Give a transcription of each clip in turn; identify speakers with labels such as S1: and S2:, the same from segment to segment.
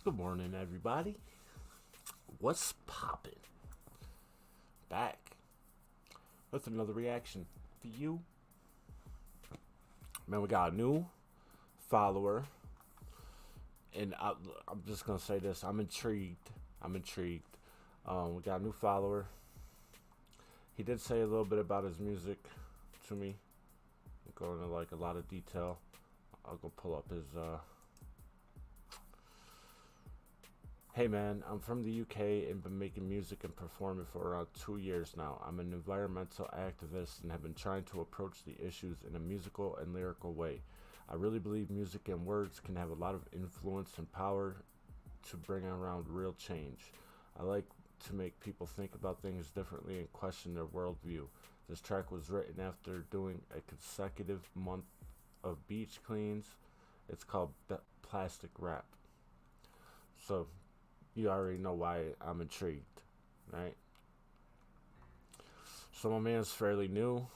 S1: Good morning, everybody. What's poppin'? Back with another reaction for you. Man, we got a new follower, and I'm just gonna say this. I'm intrigued. We got a new follower. He did say a little bit about his music to me. Go into like a lot of detail. I'll go pull up his. Hey man, I'm from the UK and been making music and performing for around 2 years now. I'm an environmental activist and have been trying to approach the issues in a musical and lyrical way. I really believe music and words can have a lot of influence and power to bring around real change. I like to make people think about things differently and question their worldview. This track was written after doing a consecutive month of beach cleans. It's called Plastic Rap. So, you already know why I'm intrigued, right? So my man's fairly new,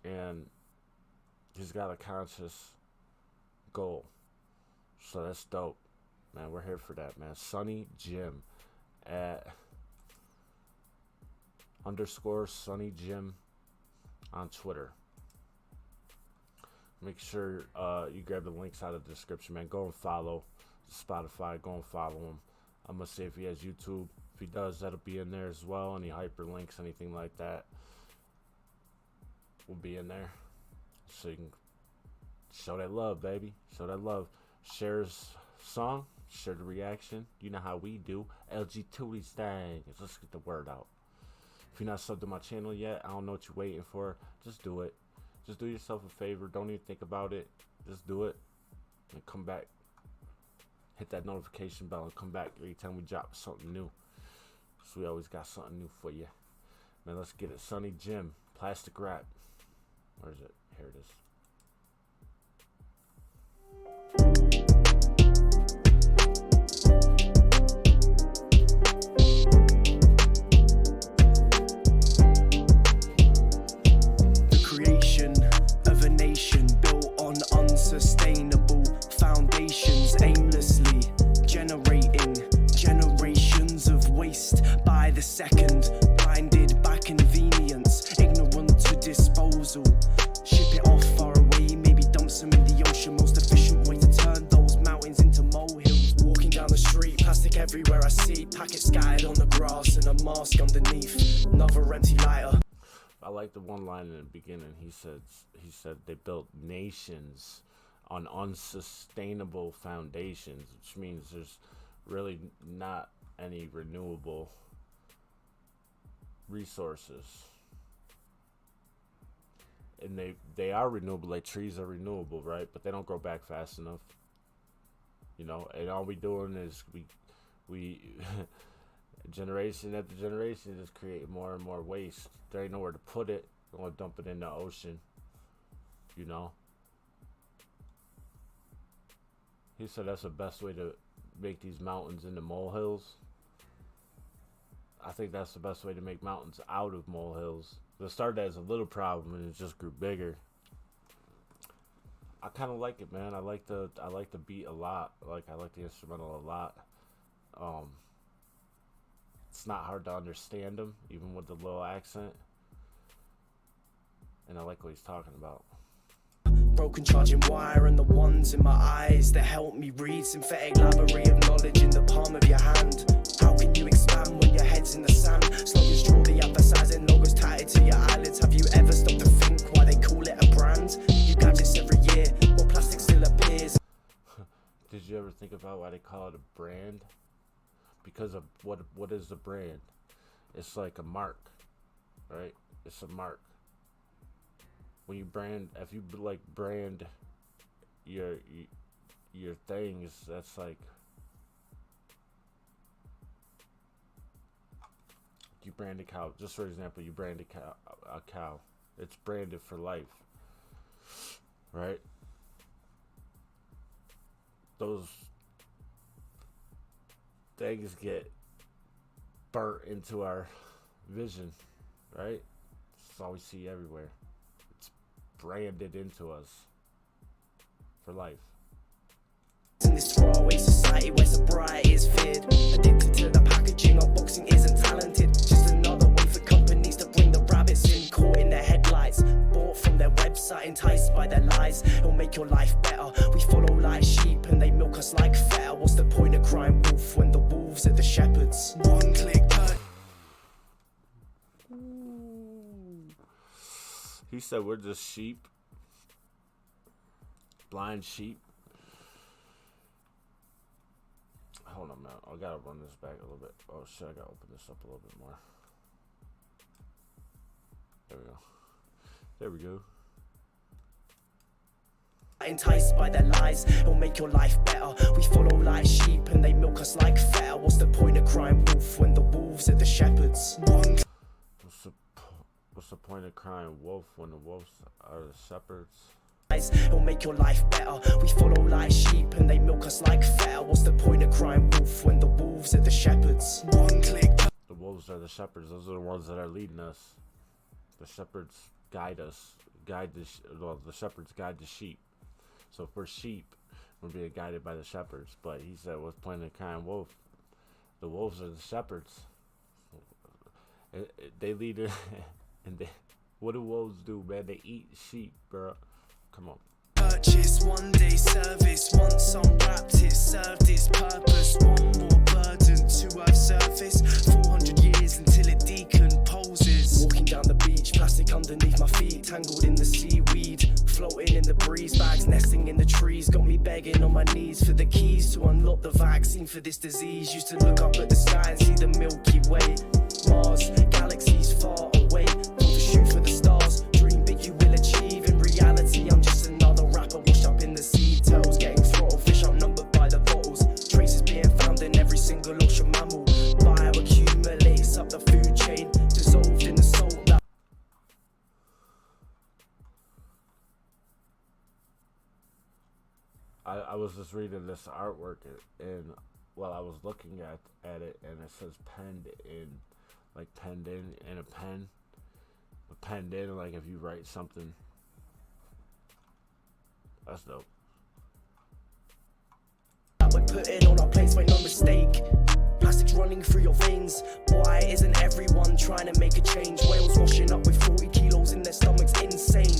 S1: and he's got a conscious goal. So that's dope, man. We're here for that, man. SunnyJim at _SunnyJim on Twitter. Make sure you grab the links out of the description, man. Go and follow Spotify. Go and follow him. I'm going to see if he has YouTube. If he does, that'll be in there as well. Any hyperlinks, anything like that will be in there. So you can show that love, baby. Show that love. Share his song. Share the reaction. You know how we do. LGTWO thing. Let's get the word out. If you're not subbed to my channel yet, I don't know what you're waiting for. Just do it. Just do yourself a favor. Don't even think about it. Just do it. And come back. Hit that notification bell and come back every time we drop something new. So we always got something new for you. Man, let's get it. SunnyJim. Plastic Rap. Where is it? Here it is.
S2: Sustainable foundations, aimlessly generating generations of waste by the second, blinded by convenience, ignorant to disposal. Ship it off far away, maybe dump some in the ocean. Most efficient way to turn those mountains into molehills. Walking down the street, plastic everywhere I see, packets scattered on the grass and a mask underneath. Another empty lighter.
S1: I like the one line in the beginning. He said they built nations on unsustainable foundations, which means there's really not any renewable resources. And they are renewable, like trees are renewable, right? But they don't grow back fast enough. You know, and all we doing is we generation after generation just create more and more waste. There ain't nowhere to put it. We're gonna dump it in the ocean. You know? He said that's the best way to make these mountains into molehills. I think that's the best way to make mountains out of molehills. It started as a little problem and it just grew bigger. I kind of like it, man. I like the beat a lot. I like the instrumental a lot. It's not hard to understand him, even with the little accent. And I like what he's talking about.
S2: Broken charging wire and the ones in my eyes that help me read. Synthetic library of knowledge in the palm of your hand. How can you expand when your head's in the sand? Slogans draw the advertising logos tied to your eyelids. Have you ever stopped to think why they call it a brand? You gadgets every year, while plastic still appears.
S1: Did you ever think about why they call it a brand? Because of what is a brand? It's like a mark, right? It's a mark. When you brand, if you like brand your things, that's like you brand a cow. Just for example, you brand a cow. It's branded for life, right? Those things get burnt into our vision, right? It's all we see everywhere. It's branded into us for life.
S2: What's the point of crying wolf when the wolves are the shepherds? One click purchase.
S1: He said we're just sheep. Blind sheep. Hold on, man. I gotta run this back a little bit. Oh shit, I gotta open this up a little bit more. There we go. There we go.
S2: Enticed by their lies, it'll make your life better. We follow like sheep and they milk us like feta. What's the point of crying wolf when the wolves are the shepherds?
S1: What's the point of crying wolf when the wolves are the shepherds?
S2: It'll make your life better. We follow like sheep and they milk us like feta. What's the point of crying wolf when the wolves are the shepherds? One click.
S1: The wolves are the shepherds. Those are the ones that are leading us. The shepherds guide us. The shepherds guide the sheep. So if we're sheep, we're being guided by the shepherds. But he said, what's the point of crying wolf? The wolves are the shepherds. They lead it. And what do wolves do, man? They eat sheep, bro. Come on.
S2: Purchase, one day service. Once unwrapped, it served its purpose. One more burden to our surface. 400 years until it decomposes. Walking down the beach, plastic underneath my feet, tangled in the seaweed, floating in the breeze. Bags nesting in the trees, got me begging on my knees for the keys to unlock the vaccine for this disease. Used to look up at the sky and see the Milky Way, Mars, galaxies far away. Told to shoot for the stars, dream big you will achieve. In reality, I'm just another rapper washed up in the sea. Turtles getting throttled, fish outnumbered by the bottles. Traces being found in every single ocean mammal. Bioaccumulates up the food chain, dissolved in the salt.
S1: I was just reading this artwork, and while I was looking at it, and it says penned in, like penned in a pen. Penned in, like if you write something. That's dope.
S2: We're putting on our plates, make no mistake. Plastic's running through your veins. Why isn't everyone trying to make a change? Whales washing up with 40 kilos in their stomachs, insane.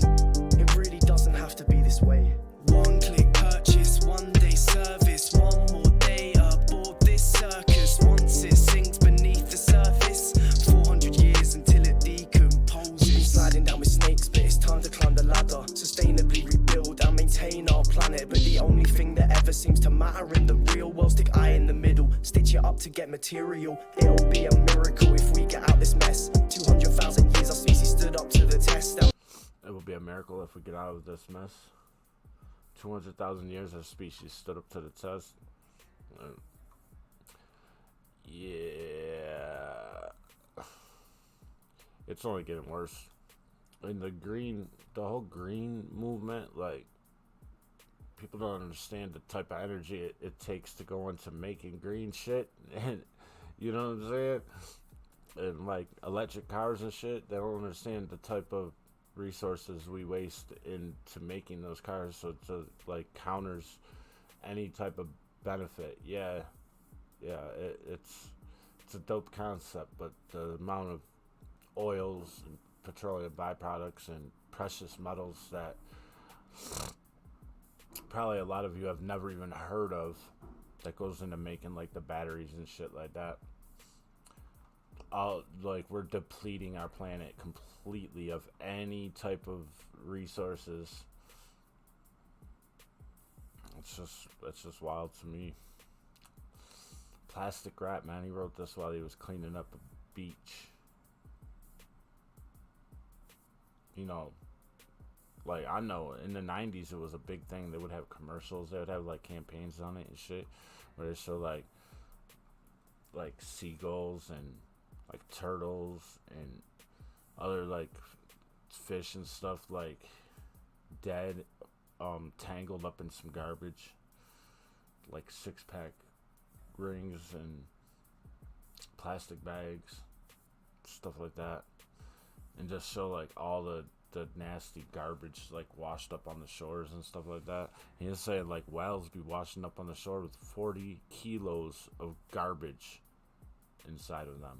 S2: It really doesn't have to be this way. One click purchase, one day service. One more day aboard this circus. Once it sinks beneath the surface, 400 years until it decomposes. We've been sliding down with snakes, but it's time to climb the ladder. Sustainably rebuild and maintain our planet. But the only thing that ever seems to matter in the real world, stick eye in the middle, stitch it up to get material. It'll be a miracle if we get out this mess. 200,000 years our species stood up to the test.
S1: It will be a miracle if we get out of this mess. 200,000 years our species stood up to the test. Yeah. It's only getting worse. And the whole green movement, like, people don't understand the type of energy it takes to go into making green shit. And you know what I'm saying? And like electric cars and shit, they don't understand the type of resources we waste into making those cars. So it like counters any type of benefit. Yeah, it's a dope concept, but the amount of oils and petroleum byproducts and precious metals that probably a lot of you have never even heard of, that goes into making like the batteries and shit like that. Like we're depleting our planet completely of any type of resources. It's just wild to me. Plastic Rat, man, he wrote this while he was cleaning up a beach. You know, like, I know in the 90s it was a big thing. They would have commercials. They would have like campaigns on it and shit, where they show like seagulls and like turtles and other like fish and stuff, like dead, tangled up in some garbage, like 6-pack rings and plastic bags, stuff like that, and just show like all the nasty garbage like washed up on the shores and stuff like that. He was saying like whales be washing up on the shore with 40 kilos of garbage inside of them.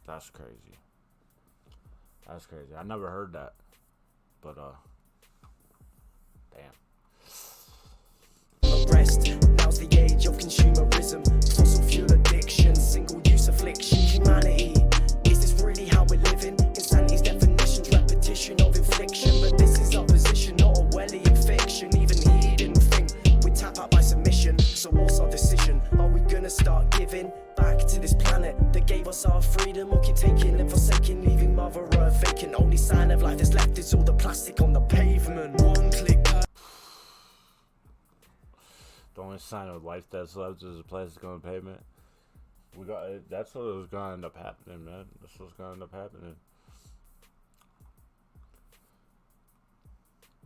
S1: That's crazy. I never heard that, but sign of life that's left is a plastic on the pavement. We got that's what was gonna end up happening, man. That's what's gonna end up happening.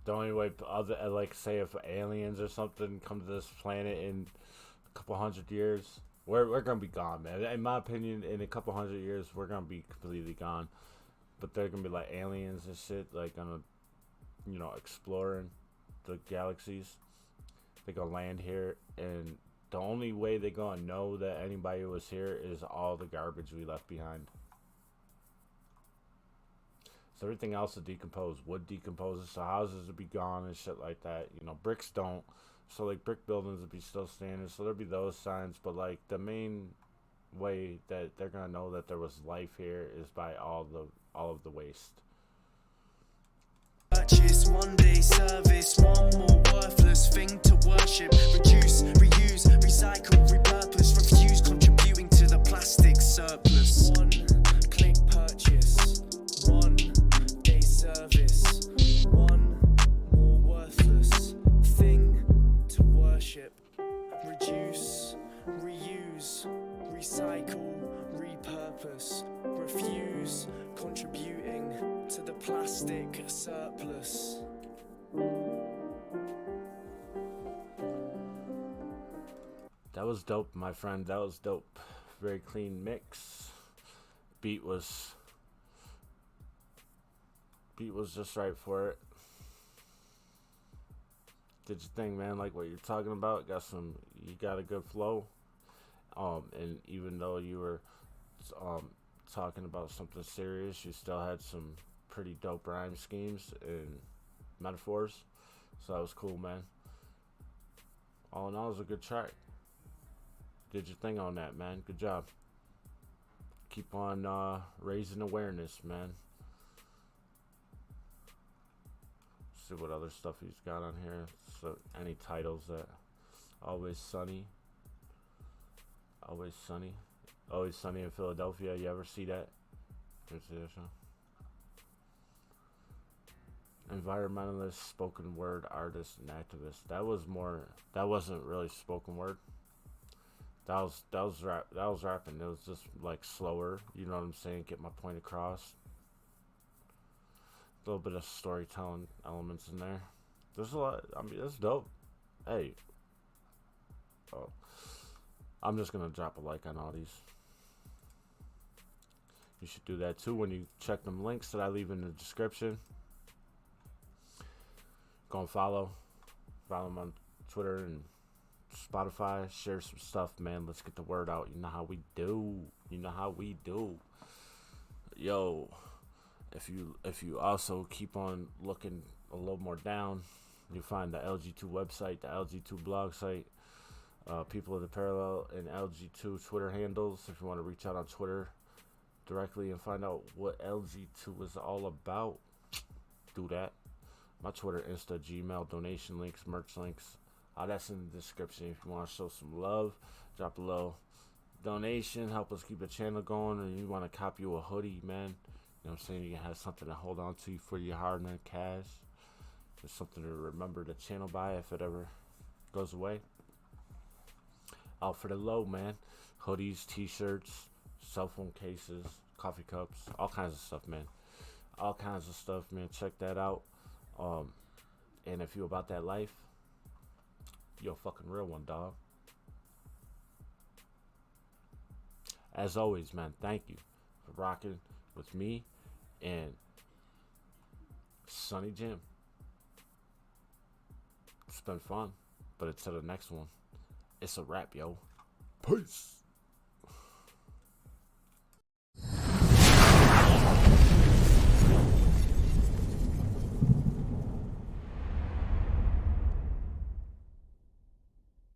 S1: The only way, other like, say if aliens or something come to this planet in a couple hundred years, we're gonna be gone, man. In my opinion, in a couple hundred years, we're gonna be completely gone. But they're gonna be like aliens and shit, like gonna, exploring the galaxies. They gonna land here, and the only way they gonna know that anybody was here is all the garbage we left behind. So everything else will decompose. Wood decomposes, so houses would be gone and shit like that. Bricks don't. So like brick buildings would be still standing. So there'd be those signs, but like the main way that they're gonna know that there was life here is by all of the waste.
S2: Purchase, one day service, one more worthless thing to worship. Reduce, reuse, recycle, repurpose, refuse contributing to the plastic surplus. One click purchase, one day service, one more worthless thing to worship. Reduce, reuse, recycle, repurpose, refuse contributing to the plastic surplus.
S1: That was dope, my friend. That was dope. Very clean mix. Beat was just right for it. Did your thing, man. Like what you're talking about. You got a good flow. And even though you were talking about something serious, you still had some pretty dope rhyme schemes and metaphors. So that was cool, man. All in all, it was a good track. Did your thing on that, man. Good job. Keep on raising awareness, man. See what other stuff he's got on here. So any titles that Always Sunny. Always Sunny in Philadelphia. You ever see that? Did you see that show? Environmentalist, spoken word artist, and activist. That wasn't really spoken word. That was rapping. It was just like slower. You know what I'm saying? Get my point across. A little bit of storytelling elements in there. There's a lot. I mean, that's dope. Hey. Oh. I'm just gonna drop a like on all these. You should do that too when you check them links that I leave in the description. Go and follow them on Twitter and Spotify. Share some stuff, man. Let's get the word out. You know how we do. Yo, if you also keep on looking a little more down, you find the LG2 website, the LG2 blog site. People of the Parallel and LG2 Twitter handles. If you want to reach out on Twitter directly and find out what LG2 is all about, do that. My Twitter, Insta, Gmail, donation links, merch links, all that's in the description. If you want to show some love, drop a little donation, help us keep the channel going, and you want to copy you a hoodie, man. You know what I'm saying? You can have something to hold on to for your hard-earned cash. Just something to remember the channel by if it ever goes away. Out for the low, man. Hoodies, t-shirts, cell phone cases, coffee cups, all kinds of stuff, man. All kinds of stuff, man. Check that out. And if you about that life, you're a fucking real one, dog. As always, man, thank you for rocking with me and SunnyJim. It's been fun, but until the next one, it's a wrap, yo. Peace.